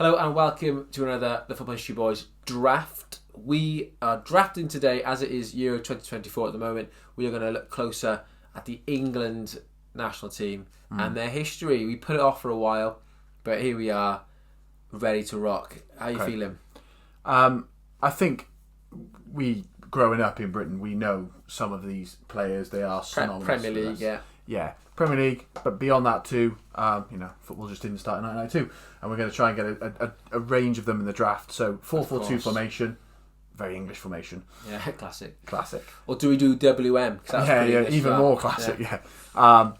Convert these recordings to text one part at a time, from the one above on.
Hello and welcome to another The Football History Boys draft. We are drafting today as it is Euro 2024 at the moment. We are going to look closer at the England national team and their history. We put it off for a while, but here we are, ready to rock. How are you feeling? I think we, growing up in Britain, we know some of these players. They are synonymous. Premier League, yeah, Premier League, but beyond that too, football just didn't start in 1992, and we're going to try and get a range of them in the draft. So 4-4-2 formation, very English formation. Yeah, classic. Or do we do WM? Even more classic. Yeah.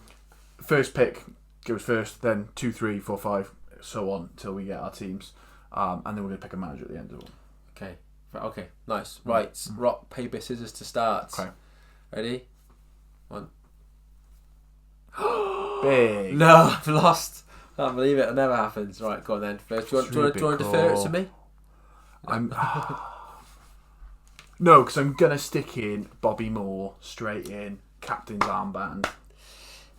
First pick goes first, then 2, 3, 4, 5, so on till we get our teams, and then we're going to pick a manager at the end of it. Okay, nice. Right, rock, paper, scissors to start. Okay. Ready? 1. Big. No, I've lost. Can't believe it. It never happens. Right, go on then. First, do you want to defer it to me? No, because I'm going to stick in Bobby Moore straight in, captain's armband.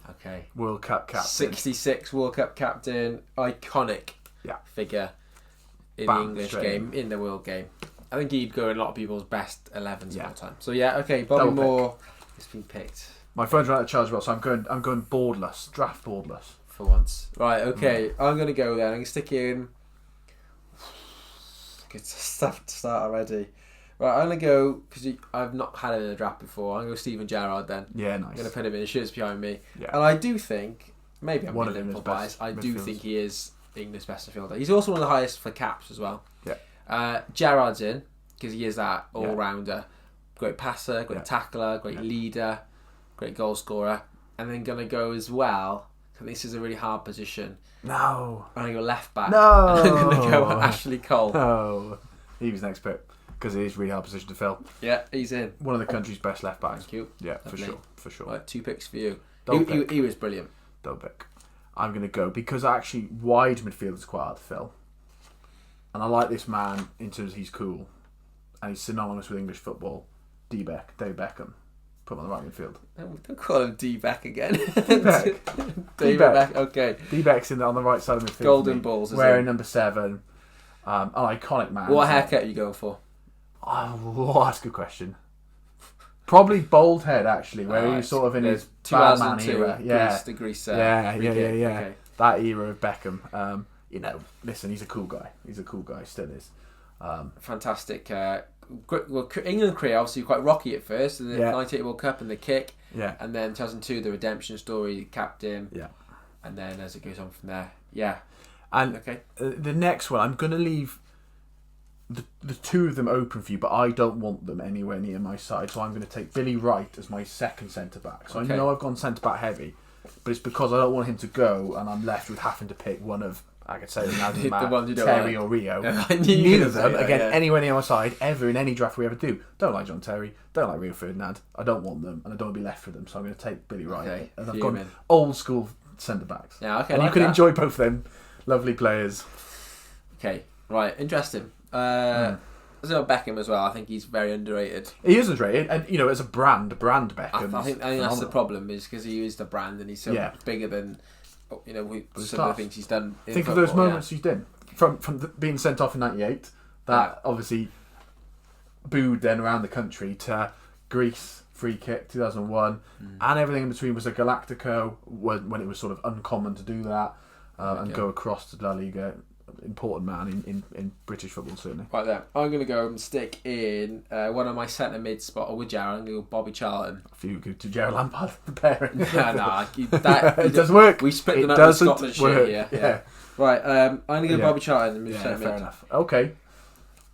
Okay. World Cup captain. 66 World Cup captain. Iconic figure in the English game, in the world game. I think he'd go in a lot of people's best 11s of all time. So Bobby Moore has been picked. My phone's run out of charge as well, so I'm going boardless, draft boardless for once. Right, okay. I'm going to go then. I'm going to stick in. Good stuff to start already. Right, I'm going to go, because I've not had him in a draft before, I'm going to go Steven Gerrard then. Yeah, nice. I'm going to put him in. His shirts behind me. Yeah. And I do think, maybe I'm one being of Liverpool biased, I do midfielders. think he is England's best midfielder. He's also one of the highest for caps as well. Yeah. Gerrard's in, because he is that all-rounder. Great passer, great tackler, great leader, great goal scorer. And then going to go as well, because this is a really hard position. No. I'm going to go left back. No. I'm going to go Ashley Cole. No. He was next pick, because it is a really hard position to fill. Yeah, he's in. One of the country's best left backs. Thank you. Yeah, Lovely. for sure. Right, 2 picks for you. Don't He was brilliant. Don't pick. I'm going to go, because actually wide midfield is quite hard to fill. And I like this man in terms of he's cool. And he's synonymous with English football. Dave Beckham. Put him on the right midfield. Don't call him D-Beck again. D-Beck. Beck, okay. D-Beck's on the right side of midfield. Golden balls, wearing number 7. An iconic man. What haircut are you going for? Oh, that's a good question. Probably bald head, actually, where he was sort of in his Batman era. Grease, yeah. Okay. That era of Beckham. Listen, he's a cool guy. Still is. Fantastic. England career obviously quite rocky at first. The 98 World Cup and the kick. Yeah. And then 2002, the redemption story, captain. Yeah. And then as it goes on from there. Yeah. And the next one, I'm going to leave the 2 of them open for you, but I don't want them anywhere near my side. So I'm going to take Billy Wright as my second centre-back. So I know I've gone centre-back heavy, but it's because I don't want him to go and I'm left with having to pick one of, I could say, Terry or Rio. Neither of them, anywhere near my side, ever in any draft we ever do. Don't like John Terry, don't like Rio Ferdinand. I don't want them, and I don't want to be left with them. So I'm going to take Billy Wright. Okay. And I've gone old school centre-backs. Yeah, okay. And you can enjoy both of them. Lovely players. Okay, right, interesting. As well, Beckham as well. I think he's very underrated. He is underrated, and as a brand Beckham. I think that's the problem, is because he is the brand and he's so much bigger than some of the things he's done. Think of those moments he's done from being sent off in '98. That obviously booed then around the country to Greece free kick 2001, and everything in between was a Galactico when it was sort of uncommon to do that. And go across to La Liga. Important man in British football, certainly. Right there. I'm going to go and stick in one of my centre mid spot with Gerrard. I'm going to go Bobby Charlton. A few good to Gerrard Lampard the parent. It does work. We split them up in Scotland shit here. Yeah. Right, I'm going to go Bobby Charlton and centre mid. Fair enough. Okay.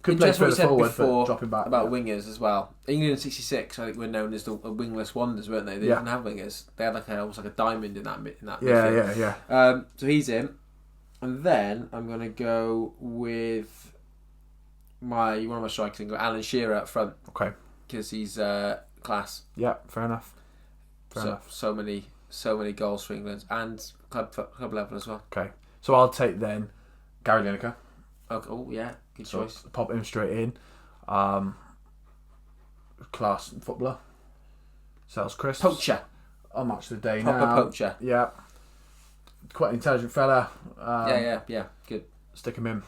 Could play further forward, but dropping back. About wingers as well. England in '66, I think, were known as the wingless wonders, weren't they? They didn't have wingers. They had almost like a diamond in that midfield. Yeah. So he's in, and then I'm going to go with one of my strikers. I'm going to go Alan Shearer up front. Okay. Because he's class. Yeah, fair enough. So many goals for England and club level as well. Okay. So I'll take then Gary Lineker. Okay. Oh yeah. Good choice. Pop him straight in. Class footballer. Sells crisps. Poacher. On Match of the Day Proper now. poacher. Yeah. Quite an intelligent fella. Yeah. Good. Stick him in.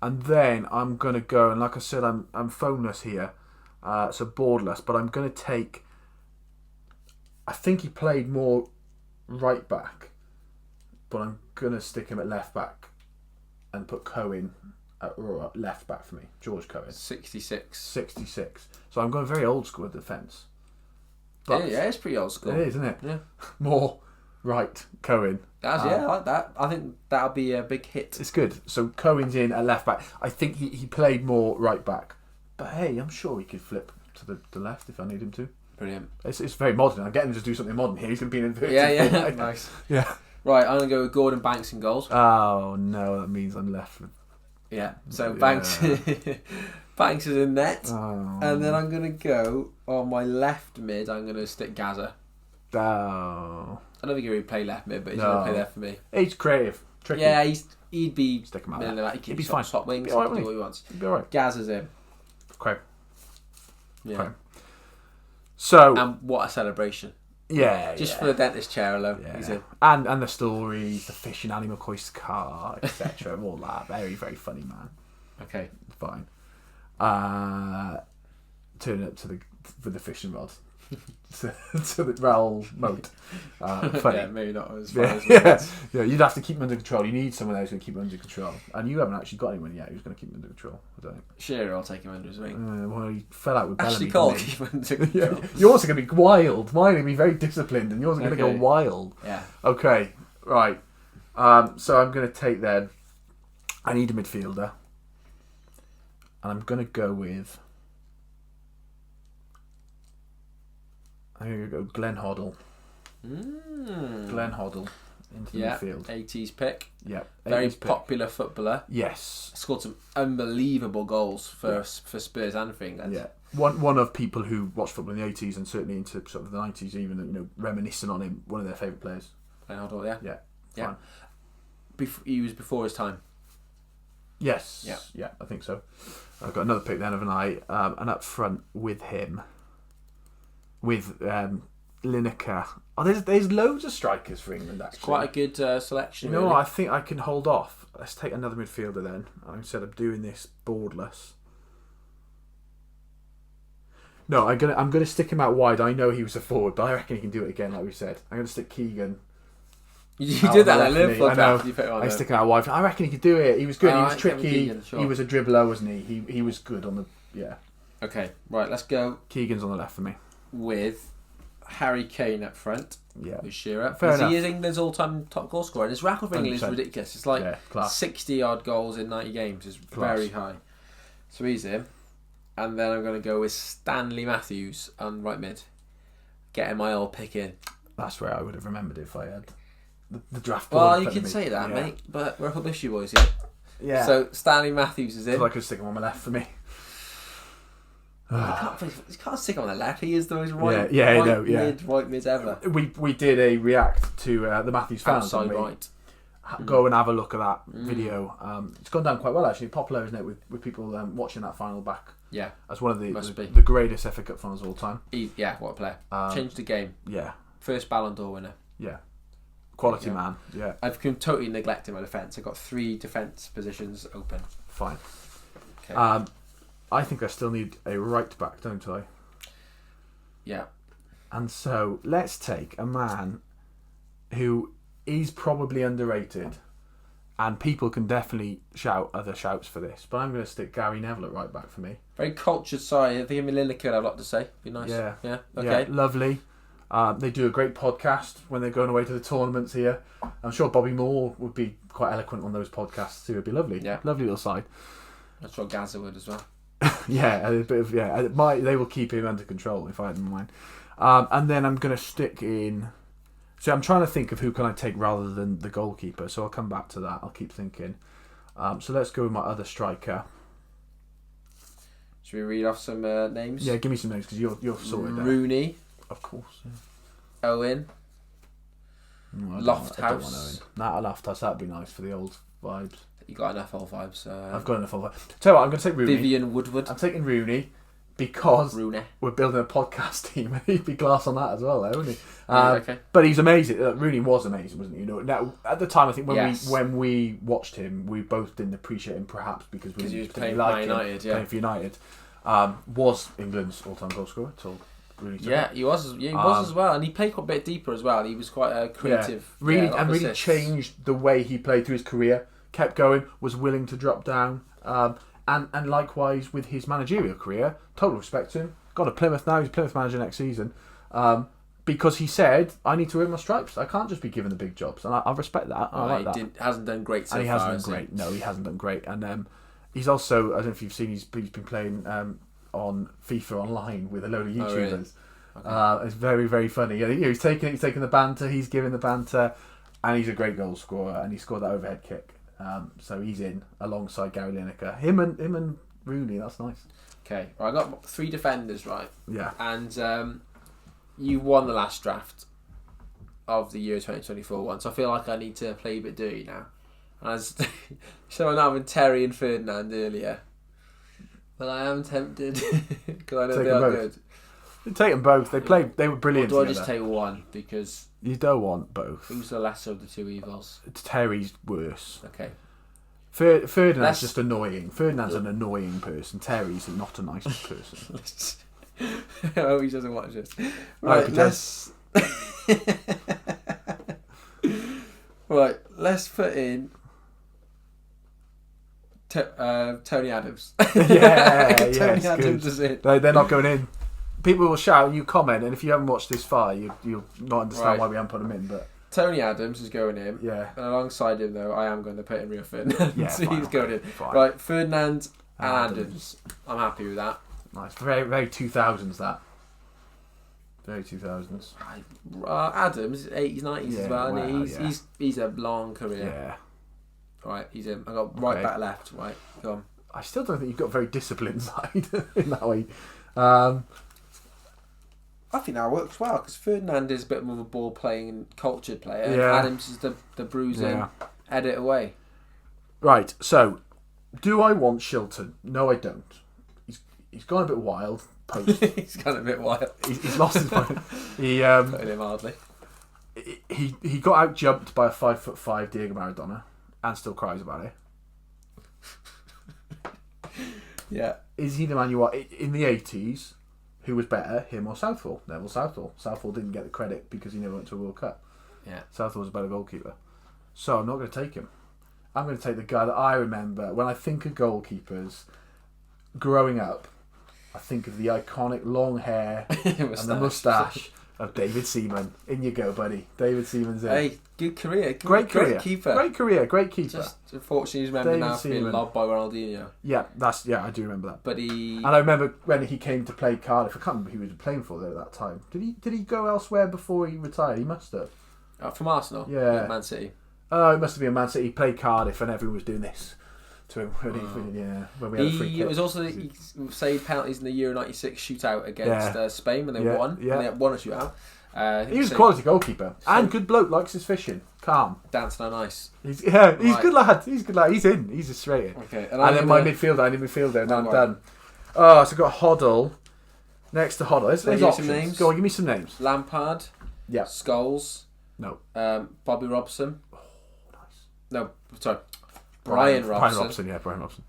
And then I'm going to go, and like I said, I'm phoneless here, so boardless, but I'm going to take... I think he played more right back, but I'm going to stick him at left back and put Cohen at left back for me. George Cohen. 66. 66. So I'm going very old school with defence. But Yeah, it's pretty old school. it is, isn't it? Yeah. More right, Cohen. I like that. I think that'll be a big hit. It's good. So Cohen's in at left back. I think he played more right back. But hey, I'm sure he could flip to the left if I need him to. Brilliant. It's very modern. I'm getting him to do something modern here. He's going to be an inverted. Yeah. Nice. Yeah. Right, I'm going to go with Gordon Banks in goals. Oh, no, that means I'm left with... Yeah, so Yeah. Banks Banks is in net. Oh. And then I'm going to go on my left mid, I'm going to stick Gaza. Oh. I don't think he really play left mid, but he's No. going to play there for me. He's creative. Tricky. Yeah, he'd be... Stick him out middle there. of that. He He'd be can fine. swap wings, He'd be he alright, can do wouldn't what he wants. He'd be alright. Gaza's in. Okay. Yeah. Okay. So... And what a celebration. yeah. Just for the dentist chair alone. Yeah. He's in. And the stories, the fish in Annie McCoy's car, etc. All that. Very, very funny man. Okay. Fine. Turn it up with the fishing rod to the Raoul moat. Funny. Yeah, maybe not as far as Yeah, you'd have to keep him under control. You need someone who's going to keep him under control. And you haven't actually got anyone yet who's going to keep him under control, I don't think. Shearer, I'll take him under his wing. Well, he fell out with Ashley Bellamy. Cole, didn't he? keep him under control. Yeah, yours are going to be wild. Mine are going to be very disciplined, and yours are going to Okay. go wild. Yeah. Okay, right. So I'm going to take then. I need a midfielder, and I'm going to go with. I'm going to go Glenn Hoddle. Glenn Hoddle into the midfield. 80s pick. Yeah, Very 80s pick. popular footballer. Yes. Scored some unbelievable goals for Spurs and for England. Yeah. One of people who watched football in the 80s and certainly into sort of the 90s, even reminiscing on him. One of their favourite players. Ronaldo, yeah. Yeah. Fine. He was before his time. Yes. Yeah. Yeah, I think so. I've got another pick then, haven't I? And up front with him, with Lineker. Oh, there's loads of strikers for England, actually. It's quite a good selection. You know really. what? I think I can hold off. Let's take another midfielder then. I said I'm doing this boardless. No, I'm gonna stick him out wide. I know he was a forward, but I reckon he can do it again, like we said. I'm gonna stick Keegan. You out did on that the in left Liverpool knee. I know. draft. You put him on I there. stick him out wide. I reckon he could do it. He was good. Oh, He was I get tricky. Keegan, sure. He was a dribbler, wasn't he? He was good on the Okay, right. Let's go Keegan's on the left for me. with Harry Kane up front. Yeah. With Shearer. Fair enough. He is England's all-time top goal scorer. And his record for England is 100%. ridiculous. It's like Yeah, class. 60-odd goals in 90 games. It's Class. very high. So he's in. And then I'm going to go with Stanley Matthews on right mid. Getting my old pick in. That's where I would have remembered it if I had the draft board. Well, in you front of can me. say that, Yeah. mate. But we're publicity boys here. Yeah. So Stanley Matthews is in. So I could stick him on my left for me. You can't stick him on the left. He is the most right mid ever. We did a react to the Matthews fans. Outside didn't we? right. Go and have a look at that video. It's gone down quite well actually. Popular, isn't it, with people watching that final back Yeah. as one of Must be. the greatest FA Cup finals of all time. What a player. Changed the game. Yeah, First Ballon d'Or winner. yeah, quality Yeah. man. Yeah, I've totally neglected my defence. I've got 3 defence positions open. fine. Okay. I think I still need a right back, don't I? Yeah. And so let's take a man who is probably underrated, and people can definitely shout other shouts for this, but I'm going to stick Gary Neville at right back for me. Very cultured side. I think Lineker could have a lot to say. Be nice. Yeah. Yeah. Okay. Yeah, lovely. They do a great podcast when they're going away to the tournaments here. I'm sure Bobby Moore would be quite eloquent on those podcasts too. It'd be lovely. Yeah. Lovely little side. I'm sure Gaza would as well. Yeah, a bit of they will keep him under control if I had in mind. And then I'm going to stick in. So I'm trying to think of who can I take rather than the goalkeeper. So I'll come back to that. I'll keep thinking. So let's go with my other striker. Should we read off some names? Yeah, give me some names because you're sorted there. Rooney, Of course. Yeah. Owen, No, Lofthouse. Nah, Lofthouse. That'd be nice for the old vibes. You got enough old vibes. I've got enough of it. Tell you what, I'm going to take Rooney. Vivian Woodward. I'm taking Rooney. because Rooney. we're building a podcast team. He'd be glass on that as well, though, wouldn't he? Okay. But he's amazing. Rooney was amazing, wasn't he? You know, now at the time, I think when we watched him, we both didn't appreciate him, perhaps because he was playing for for United. playing for United. Was England's all-time goal scorer till Rooney took it. He was. Yeah, he was as well, and he played quite a bit deeper as well. He was quite a creative. Really changed the way he played through his career. Kept going, was willing to drop down, and likewise with his managerial career. Total respect to him. Got to Plymouth now. He's Plymouth manager next season, because he said, "I need to earn my stripes. I can't just be given the big jobs," and I respect that. I like that. Hasn't done great so far. And he hasn't done great. No, he hasn't done great. And he's also, I don't know if you've seen, he's been playing on FIFA Online with a load of YouTubers. Oh, really? Okay. It's very, very funny. He's taking the banter. He's giving the banter, and he's a great goal scorer. And he scored that overhead kick. So he's in alongside Gary Lineker. Him and Rooney. That's nice. Okay, well, I got 3 defenders right. Yeah. And you won the last draft of the year 2024 one, so I feel like I need to play a bit dirty now. And I was showing having Terry and Ferdinand earlier, but I am tempted because I know they are good. You take them both. They were brilliant. Or do I just take one because you don't want both? Who's the lesser of the two evils? Terry's worse. Okay. Ferdinand's just annoying. Ferdinand's an annoying person. Terry's not a nice person. I hope he doesn't watch this. Right, let's right. Let's put in Tony Adams. Yeah, Tony Adams is in. They're not going in. People will shout and you comment, and if you haven't watched this far, you'll not understand why we haven't put them in. But Tony Adams is going in. Yeah. And alongside him, though, I am going to put in Rio Ferdinand. Yeah, so he's going in. Fine. Right, Ferdinand and Adams. I'm happy with that. Nice. Very, very 2000s, that. Very 2000s. Adams, 80s, 90s as well. Wow, he's a long career. Yeah. Right, he's in. I got right back, left. Right, go on. I still don't think you've got a very disciplined side in that way. I think that works well because Ferdinand is a bit more of a ball playing and cultured player. And Yeah. Adams is the bruising, edit away. Right, so do I want Shilton? No, I don't. He's gone a bit wild. Post. He's gone a bit wild. He's lost his mind. Putting him hardly. He got out jumped by a 5'5" Diego Maradona and still cries about it. Yeah. Is he the man you are in the 80s? Who was better, him or Southall? Neville Southall. Southall didn't get the credit because he never went to a World Cup. Yeah. Southall was a better goalkeeper. So I'm not going to take him. I'm going to take the guy that I remember. When I think of goalkeepers, growing up, I think of the iconic long hair and the moustache of David Seaman. In you go, buddy. David Seaman's in. Hey, good career. Great career. Keeper. Great keeper. Just unfortunately, he's remembered now for being lobbed by Ronaldinho. Yeah, I do remember that. But and I remember when he came to play Cardiff. I can't remember who he was playing for there at that time. Did he go elsewhere before he retired? He must have. From Arsenal? Yeah. Man City. Oh, it must have been Man City. He played Cardiff and everyone was doing this to him when we had a free kick. It was also he saved penalties in the Euro '96 shootout against Spain when they won. Yeah. When they won a shootout. He was a quality goalkeeper and good bloke. Likes his fishing. Calm. Dancing on ice. He's good lad. He's good lad. He's in. He's a straight in. Okay. And then my midfielder. I need midfielder. Now I'm done. Oh, so I've got Hoddle. Next to Hoddle. There's options. Some names. Go on, give me some names. Lampard. Yeah. Scholes. No. Bobby Robson. Oh, nice. No, sorry. Brian Robson. Brian Robson.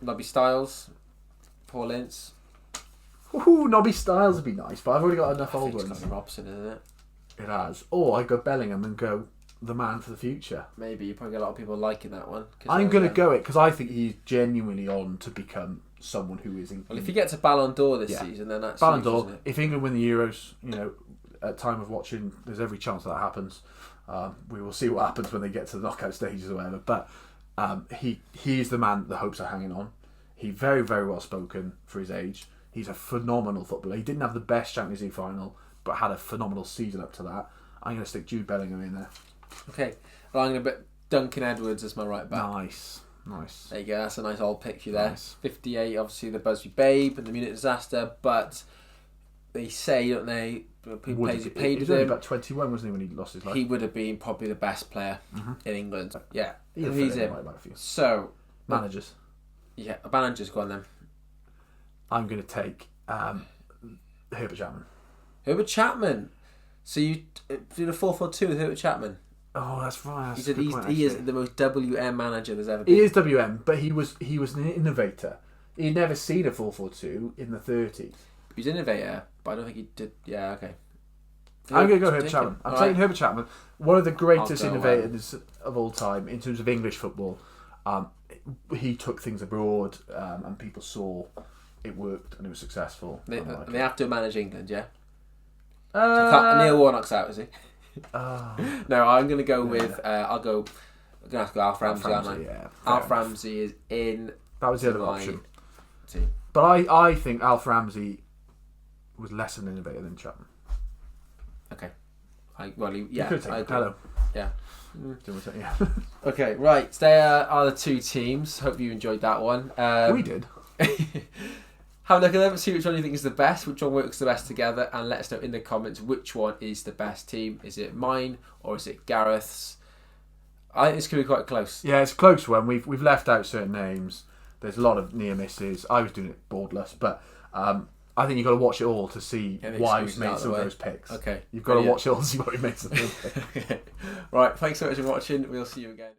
Nobby Stiles. Paul Ince. Ooh, Nobby Stiles would be nice, but I've already got enough old ones. It's got Robson, isn't it? It has. Or I go Bellingham and go the man for the future. Maybe you probably get a lot of people liking that one. I'm going to go it because I think he's genuinely on to become someone who is. Well, if he gets a Ballon d'Or this season, then that's Ballon d'Or. If England win the Euros, at time of watching, there's every chance that happens. We will see what happens when they get to the knockout stages or whatever. But he is the man that the hopes are hanging on. He's very, very well spoken for his age. He's a phenomenal footballer. He didn't have the best Champions League final, but had a phenomenal season up to that. I'm going to stick Jude Bellingham in there. Okay. Well, I'm going to put Duncan Edwards as my right back. Nice. There you go. That's a nice old picture there. Nice. 58, obviously the Busby Babe and the Munich disaster, but they say, don't they, people paid with him. He was only about 21, wasn't he, when he lost his life? He would have been probably the best player in England. Yeah. He's in. So, managers. Yeah, a manager's gone then. I'm going to take Herbert Chapman. Herbert Chapman. So you did a 4-4-2 with Herbert Chapman. Oh, that's right. That's He is the most WM manager there's ever been. He is WM, but he was an innovator. He'd never seen a 4-4-2 in the 30s. He's an innovator, but I don't think he did. Yeah, okay. I'm going to go Herbert Chapman. I'm taking Herbert Chapman. One of the greatest I'll go innovators of all time in terms of English football. He took things abroad, and people saw it worked and it was successable. They have to manage England, yeah? Neil Warnock's out, is he? No, I'm going to go with... I'm going to have to go Alf Ramsey, aren't I? Yeah, Alf Ramsey is in... That was the other option. Team. But I think Alf Ramsey was less an innovator than Chapman. Okay. Hello. Yeah. Yeah. Okay, right. So there are the two teams. Hope you enjoyed that one. We did. Have a look at them, see which one you think is the best, which one works the best together, and let us know in the comments which one is the best team. Is it mine or is it Gareth's? I think this could be quite close. Yeah, it's a close one. We've left out certain names. There's a lot of near misses. I was doing it boardless, but I think you've got to watch it all to see why we've made some of those picks. Okay. You've got to watch it all to see why we made some of those picks. Okay. Right, thanks so much for watching. We'll see you again.